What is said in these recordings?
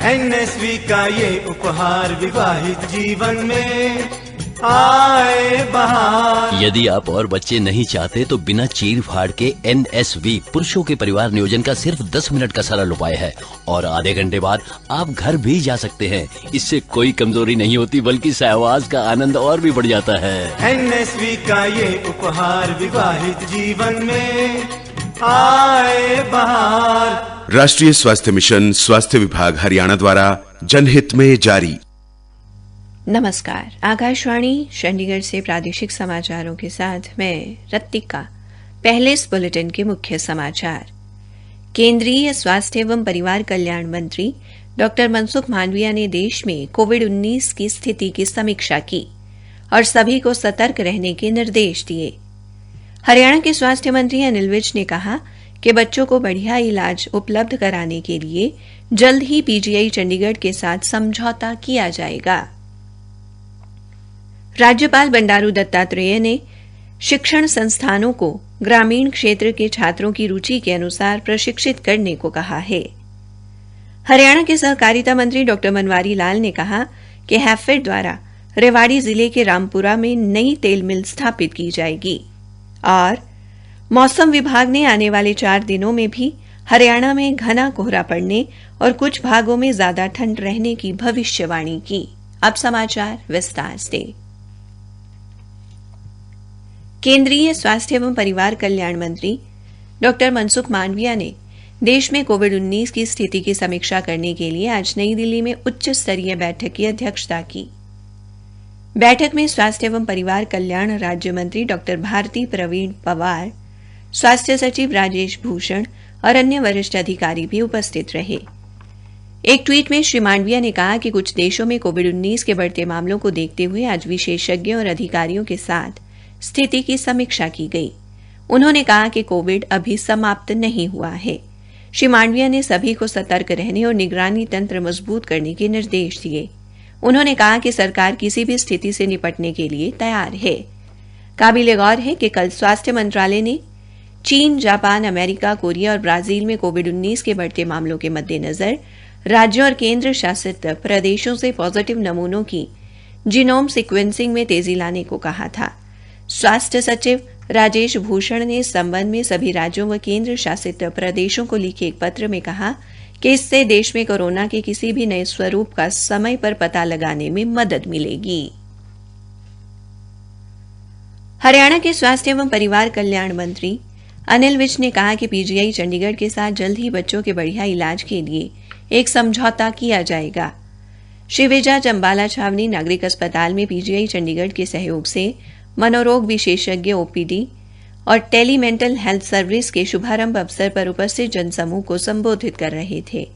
NSV का ये उपहार विवाहित जीवन में आए बहार। यदि आप और बच्चे नहीं चाहते तो बिना चीर फाड़ के एनएसवी पुरुषों के परिवार नियोजन का सिर्फ 10 मिनट का सरल उपाय है और आधे घंटे बाद आप घर भी जा सकते हैं। इससे कोई कमजोरी नहीं होती बल्कि सहवास का आनंद और भी बढ़ जाता है। एनएसवी का ये उपहार विवाहित जीवन में आए बहार। राष्ट्रीय स्वास्थ्य मिशन, स्वास्थ्य विभाग हरियाणा द्वारा जनहित में जारी। नमस्कार, आकाशवाणी चंडीगढ़ से प्रादेशिक समाचारों के साथ मैं रत्तिका। पहले इस बुलेटिन के मुख्य समाचार। केंद्रीय स्वास्थ्य एवं परिवार कल्याण मंत्री डॉ मनसुख मांडविया ने देश में कोविड-19 की स्थिति की समीक्षा की और सभी को सतर्क रहने के निर्देश दिए। हरियाणा के स्वास्थ्य मंत्री अनिल विज ने कहा कि बच्चों को बढ़िया इलाज उपलब्ध कराने के लिए जल्द ही पीजीआई चंडीगढ़ के साथ समझौता किया जाएगा। राज्यपाल बंडारू दत्तात्रेय ने शिक्षण संस्थानों को ग्रामीण क्षेत्र के छात्रों की रुचि के अनुसार प्रशिक्षित करने को कहा है। हरियाणा के सहकारिता मंत्री डॉ मनवारी लाल ने कहा कि हैफेड द्वारा रेवाड़ी जिले के रामपुरा में नई तेल मिल स्थापित की जाएगी और मौसम विभाग ने आने वाले 4 दिनों में भी हरियाणा में घना कोहरा पड़ने और कुछ भागों में ज्यादा ठंड रहने की भविष्यवाणी की। अब समाचार विस्तार से। केंद्रीय स्वास्थ्य एवं परिवार कल्याण मंत्री डॉ मनसुख मांडविया ने देश में कोविड-19 की स्थिति की समीक्षा करने के लिए आज नई दिल्ली में उच्च स्तरीय बैठक की अध्यक्षता की। बैठक में स्वास्थ्य एवं परिवार कल्याण राज्य मंत्री डॉ भारती प्रवीण पवार, स्वास्थ्य सचिव राजेश भूषण और अन्य वरिष्ठ अधिकारी भी उपस्थित रहे। एक ट्वीट में श्री मांडविया ने कहा कि कुछ देशों में कोविड-19 के बढ़ते मामलों को देखते हुए आज विशेषज्ञों और अधिकारियों के साथ स्थिति की समीक्षा की गई। उन्होंने कहा कि कोविड अभी समाप्त नहीं हुआ है। श्री मांडविया ने सभी को सतर्क रहने और निगरानी तंत्र मजबूत करने के निर्देश दिए। उन्होंने कहा कि सरकार किसी भी स्थिति से निपटने के लिए तैयार है। काबिले गौर है कि कल स्वास्थ्य मंत्रालय ने चीन, जापान, अमेरिका, कोरिया और ब्राजील में कोविड-19 के बढ़ते मामलों के मद्देनजर राज्यों और केंद्र शासित प्रदेशों से पॉजिटिव नमूनों की जीनोम सीक्वेंसिंग में तेजी लाने को कहा था। स्वास्थ्य सचिव राजेश भूषण ने इस संबंध में सभी राज्यों व केंद्र शासित प्रदेशों को लिखे एक पत्र में कहा कि इससे देश में कोरोना के किसी भी नए स्वरूप का समय पर पता लगाने में मदद मिलेगी। हरियाणा के स्वास्थ्य एवं परिवार कल्याण मंत्री अनिल विज ने कहा कि पीजीआई चंडीगढ़ के साथ जल्द ही बच्चों के बढ़िया इलाज के लिए एक समझौता किया जाएगा। श्री विज आज अंबाला छावनी नागरिक अस्पताल में पीजीआई चंडीगढ़ के सहयोग से मनोरोग विशेषज्ञ ओपीडी और टेलीमेंटल हेल्थ सर्विस के शुभारंभ अवसर पर उपस्थित जनसमूह को संबोधित कर रहे थे।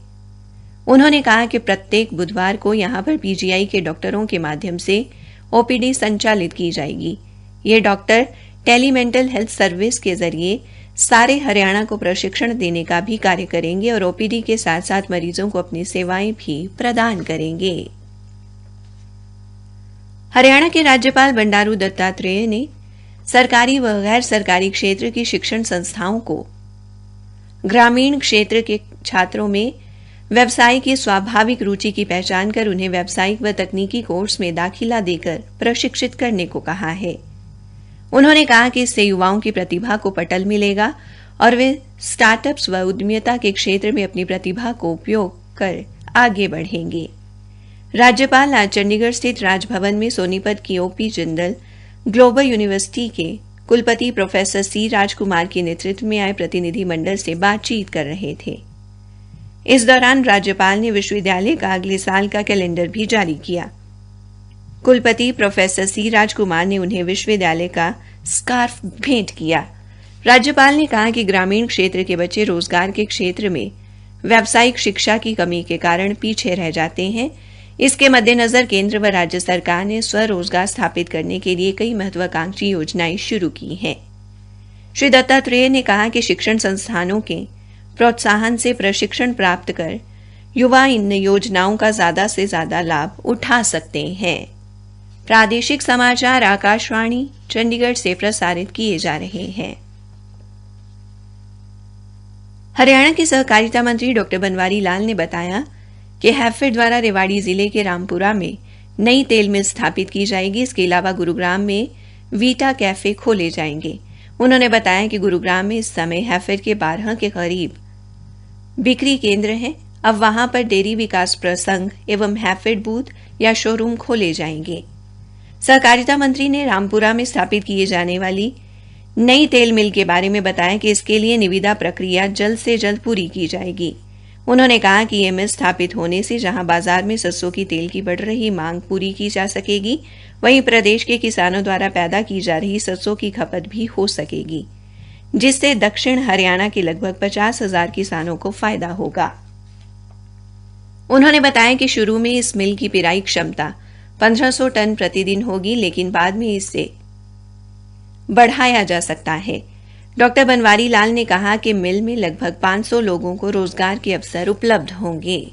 उन्होंने कहा कि प्रत्येक बुधवार को यहां पर पीजीआई के डॉक्टरों के माध्यम से ओपीडी संचालित की जाएगी। ये डॉक्टर टेलीमेंटल हेल्थ सर्विस के जरिए सारे हरियाणा को प्रशिक्षण देने का भी कार्य करेंगे और ओपीडी के साथ साथ मरीजों को अपनी सेवाएं भी प्रदान करेंगे। हरियाणा के राज्यपाल बंडारू दत्तात्रेय ने सरकारी व गैर सरकारी क्षेत्र की शिक्षण संस्थाओं को ग्रामीण क्षेत्र के छात्रों में व्यवसाय की स्वाभाविक रुचि की पहचान कर उन्हें व्यावसायिक व तकनीकी कोर्स में दाखिला देकर प्रशिक्षित करने को कहा है। उन्होंने कहा कि इससे युवाओं की प्रतिभा को पटल मिलेगा और वे स्टार्टअप्स व उद्यमिता के क्षेत्र में अपनी प्रतिभा को उपयोग कर आगे बढ़ेंगे। राज्यपाल आज चंडीगढ़ स्थित राजभवन में सोनीपत की ओपी जिंदल ग्लोबल यूनिवर्सिटी के कुलपति प्रोफेसर सी राजकुमार के नेतृत्व में आए प्रतिनिधि मंडल से बातचीत कर रहे थे। इस दौरान राज्यपाल ने विश्वविद्यालय का अगले साल का कैलेंडर भी जारी किया। कुलपति प्रोफेसर सी राजकुमार ने उन्हें विश्वविद्यालय का स्कार्फ भेंट किया। राज्यपाल ने कहा कि ग्रामीण क्षेत्र के बच्चे रोजगार के क्षेत्र में व्यावसायिक शिक्षा की कमी के कारण पीछे रह जाते हैं। इसके मद्देनजर केंद्र व राज्य सरकार ने स्वरोजगार स्थापित करने के लिए कई महत्वाकांक्षी योजनाएं शुरू की हैं। श्री दत्तात्रेय ने कहा कि शिक्षण संस्थानों के प्रोत्साहन से प्रशिक्षण प्राप्त कर युवा इन योजनाओं का ज्यादा से ज्यादा लाभ उठा सकते हैं। प्रादेशिक समाचार आकाशवाणी चंडीगढ़ से प्रसारित किए जा रहे हैं। हरियाणा के सहकारिता मंत्री डॉ बनवारी लाल ने बताया कि हैफेड द्वारा रेवाड़ी जिले के रामपुरा में नई तेल मिल स्थापित की जाएगी। इसके अलावा गुरुग्राम में वीटा कैफे खोले जाएंगे। उन्होंने बताया कि गुरुग्राम में इस समय हैफेड के 12 के करीब बिक्री केंद्र हैं। अब वहां पर डेयरी विकास प्रसंघ एवं हैफेड बूथ या शोरूम खोले जाएंगे। सहकारिता मंत्री ने रामपुरा में स्थापित किए जाने वाली नई तेल मिल के बारे में बताया कि इसके लिए निविदा प्रक्रिया जल्द से जल्द पूरी की जाएगी। उन्होंने कहा कि ये मिल स्थापित होने से जहां बाजार में सरसों की तेल की बढ़ रही मांग पूरी की जा सकेगी, वहीं प्रदेश के किसानों द्वारा पैदा की जा रही सरसों की खपत भी हो सकेगी, जिससे दक्षिण हरियाणा के लगभग 50,000 किसानों को फायदा होगा। उन्होंने बताया कि शुरू में इस मिल की पिराई क्षमता 1500 टन प्रतिदिन होगी, लेकिन बाद में इसे बढ़ाया जा सकता है। डॉक्टर बनवारी लाल ने कहा कि मिल में लगभग 500 लोगों को रोजगार के अवसर उपलब्ध होंगे।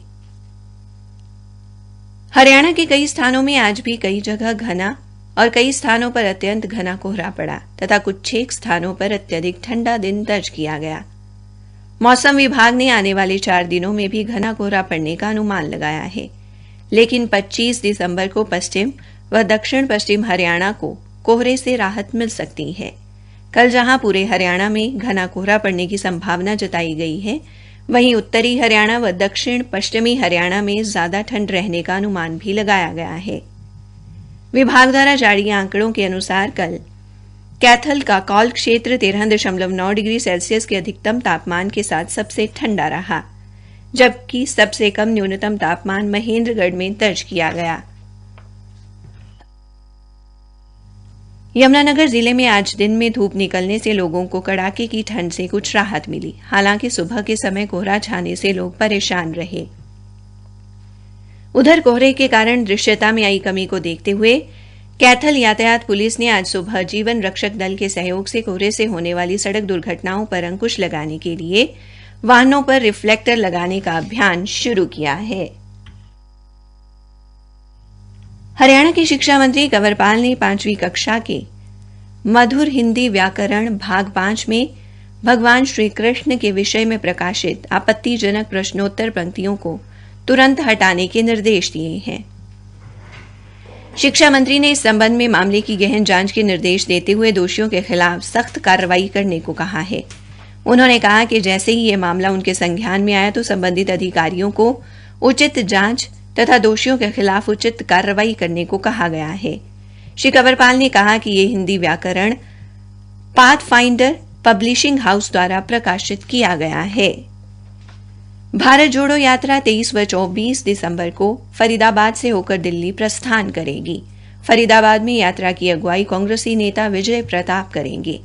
हरियाणा के कई स्थानों में आज भी कई जगह घना और कई स्थानों पर अत्यंत घना कोहरा पड़ा तथा कुछ 6 स्थानों पर अत्यधिक ठंडा दिन दर्ज किया गया। मौसम विभाग ने आने वाले 4 दिनों में भी घना कोहरा पड़ने का अनुमान लगाया है, लेकिन 25 दिसंबर को पश्चिम व दक्षिण पश्चिम हरियाणा को कोहरे से राहत मिल सकती है। कल जहां पूरे हरियाणा में घना कोहरा पड़ने की संभावना जताई गई है, वहीं उत्तरी हरियाणा व दक्षिण पश्चिमी हरियाणा में ज्यादा ठंड रहने का अनुमान भी लगाया गया है। विभाग द्वारा जारी आंकड़ों के अनुसार कल कैथल का कौल क्षेत्र 13.9 डिग्री सेल्सियस के अधिकतम तापमान के साथ सबसे ठंडा रहा, जबकि सबसे कम न्यूनतम तापमान महेंद्रगढ़ में दर्ज किया गया। यमुनानगर जिले में आज दिन में धूप निकलने से लोगों को कड़ाके की ठंड से कुछ राहत मिली। हालांकि सुबह के समय कोहरा छाने से लोग परेशान रहे। उधर कोहरे के कारण दृश्यता में आई कमी को देखते हुए कैथल यातायात पुलिस ने आज सुबह जीवन रक्षक दल के सहयोग से कोहरे से होने वाली सड़क दुर्घटनाओं पर अंकुश लगाने के लिए वाहनों पर रिफ्लेक्टर लगाने का अभियान शुरू किया है। हरियाणा के शिक्षा मंत्री कंवरपाल ने 5वीं कक्षा के मधुर हिंदी व्याकरण भाग 5 में भगवान श्री कृष्ण के विषय में प्रकाशित आपत्तिजनक प्रश्नोत्तर पंक्तियों को तुरंत हटाने के निर्देश दिए हैं। शिक्षा मंत्री ने इस संबंध में मामले की गहन जांच के निर्देश देते हुए दोषियों के खिलाफ सख्त कार्रवाई करने को कहा है। उन्होंने कहा कि जैसे ही यह मामला उनके संज्ञान में आया तो संबंधित अधिकारियों को उचित जांच तथा दोषियों के खिलाफ उचित कार्रवाई करने को कहा गया है। श्री कंवरपाल ने कहा कि यह हिंदी व्याकरण पाथफाइंडर पब्लिशिंग हाउस द्वारा प्रकाशित किया गया है। भारत जोड़ो यात्रा 23 व 24 दिसंबर को फरीदाबाद से होकर दिल्ली प्रस्थान करेगी। फरीदाबाद में यात्रा की अगुवाई कांग्रेसी नेता विजय प्रताप करेंगे।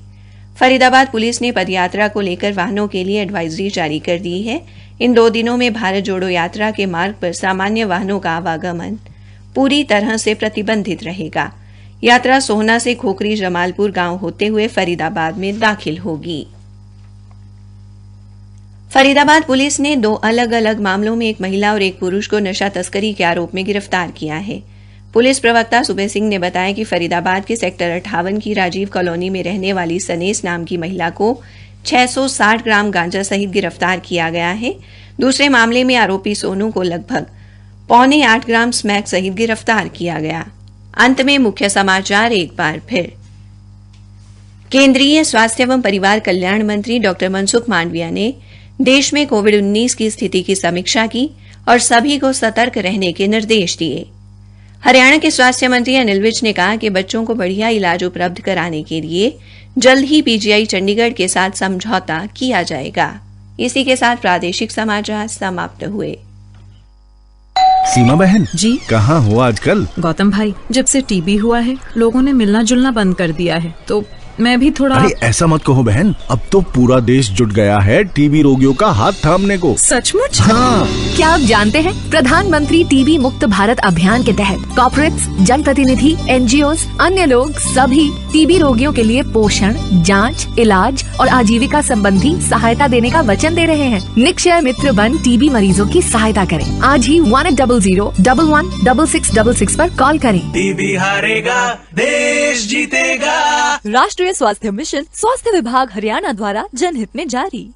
फरीदाबाद पुलिस ने पदयात्रा को लेकर वाहनों के लिए एडवाइजरी जारी कर दी है। इन 2 दिनों में भारत जोड़ो यात्रा के मार्ग पर सामान्य वाहनों का आवागमन पूरी तरह से प्रतिबंधित रहेगा। यात्रा सोहना से खोखरी जमालपुर गांव होते हुए फरीदाबाद में दाखिल होगी। फरीदाबाद पुलिस ने 2 अलग अलग मामलों में एक महिला और एक पुरुष को नशा तस्करी के आरोप में गिरफ्तार किया है। पुलिस प्रवक्ता सुबह सिंह ने बताया कि फरीदाबाद के सेक्टर 58 की राजीव कॉलोनी में रहने वाली सनेस नाम की महिला को 660 ग्राम गांजा सहित गिरफ्तार किया गया है। दूसरे मामले में आरोपी सोनू को लगभग 7.25 ग्राम स्मैक सहित गिरफ्तार किया गया। अंत में मुख्य समाचार एक बार फिर। केंद्रीय स्वास्थ्य एवं परिवार कल्याण मंत्री डॉक्टर मनसुख मांडविया ने देश में कोविड-19 की स्थिति की समीक्षा की और सभी को सतर्क रहने के निर्देश दिए। हरियाणा के स्वास्थ्य मंत्री अनिल विज ने कहा कि बच्चों को बढ़िया इलाज उपलब्ध कराने के लिए जल्द ही पीजीआई चंडीगढ़ के साथ समझौता किया जाएगा। इसी के साथ प्रादेशिक समाचार समाप्त हुए। सीमा बहन जी, कहाँ हो आजकल? गौतम भाई, जब से टीबी हुआ है लोगों ने मिलना जुलना बंद कर दिया है, तो मैं भी थोड़ा। अरे ऐसा मत कहो बहन, अब तो पूरा देश जुट गया है टीबी रोगियों का हाथ थामने को। सचमुच? हाँ। क्या आप जानते हैं प्रधानमंत्री टीबी मुक्त भारत अभियान के तहत कॉर्पोरेट्स, जनप्रतिनिधि, एनजीओ, अन्य लोग सभी टीबी रोगियों के लिए पोषण, जांच, इलाज और आजीविका संबंधी सहायता देने का वचन दे रहे हैं। निक्षय मित्र बन टीबी मरीजों की सहायता करें। आज ही 1800-11-6666 पर कॉल करें। टीबी हारेगा, देश जीतेगा। राष्ट्रीय स्वास्थ्य मिशन, स्वास्थ्य विभाग हरियाणा द्वारा जनहित में जारी।